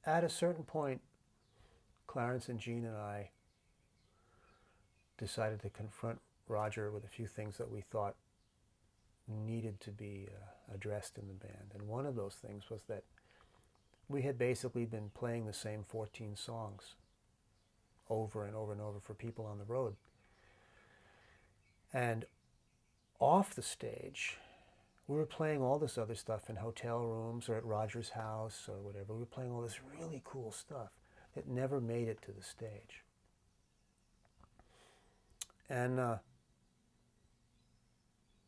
at a certain point, Clarence and Gene and I decided to confront Roger with a few things that we thought needed to be addressed in the band. And one of those things was that we had basically been playing the same 14 songs over and over and over for people on the road. And off the stage, we were playing all this other stuff in hotel rooms or at Roger's house or whatever. We were playing all this really cool stuff that never made it to the stage. And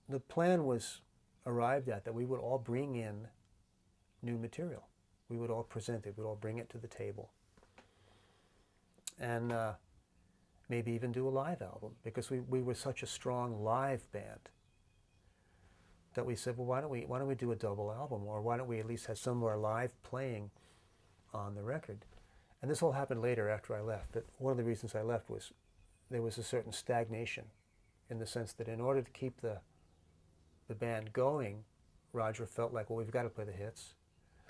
the plan was arrived at that we would all bring in new material. We would all present it. We'd all bring it to the table. And maybe even do a live album, because we were such a strong live band that we said, well, why don't we do a double album, or why don't we at least have some of our live playing on the record? And this all happened later after I left, but one of the reasons I left was there was a certain stagnation, in the sense that in order to keep the band going, Roger felt like, well, we've got to play the hits,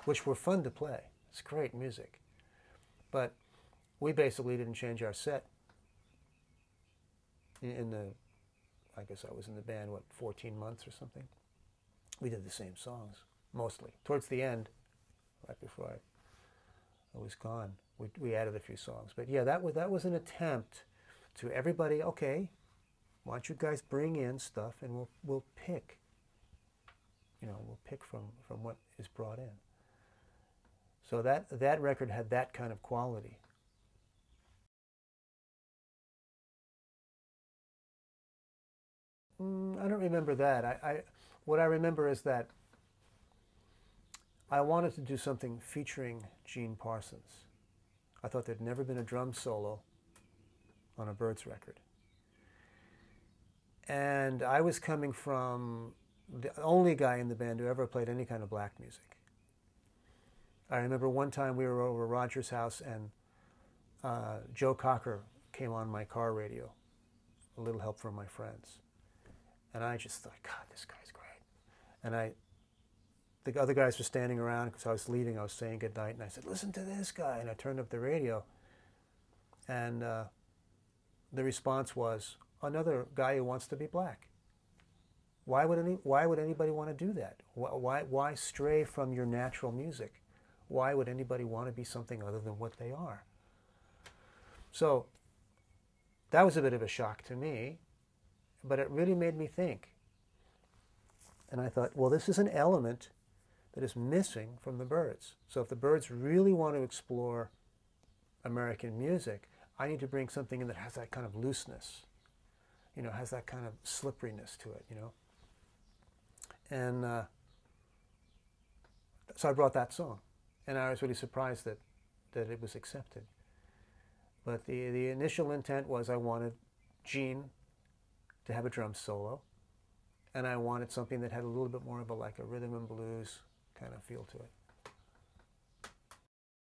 which were fun to play. It's great music. But we basically didn't change our set in the, I guess I was in the band, 14 months or something. We did the same songs, mostly. Towards the end, right before I was gone, we added a few songs. But yeah, that was an attempt to everybody, okay, why don't you guys bring in stuff and we'll pick, we'll pick from what is brought in. So that record had that kind of quality. I don't remember that. What I remember is that I wanted to do something featuring Gene Parsons. I thought there'd never been a drum solo on a Byrds record. And I was coming from the only guy in the band who ever played any kind of black music. I remember one time we were over at Roger's house, and Joe Cocker came on my car radio, A Little Help from My Friends. And I just thought, God, this guy's great. And the other guys were standing around because I was leaving. I was saying goodnight, and I said, listen to this guy. And I turned up the radio, and the response was, another guy who wants to be black. Why would anybody want to do that? Why stray from your natural music? Why would anybody want to be something other than what they are? So that was a bit of a shock to me, but it really made me think. And I thought, well, this is an element that is missing from the Byrds. So if the Byrds really want to explore American music, I need to bring something in that has that kind of looseness, has that kind of slipperiness to it, And so I brought that song, and I was really surprised that it was accepted. But the initial intent was I wanted Gene to have a drum solo, and I wanted something that had a little bit more of a rhythm and blues kind of feel to it.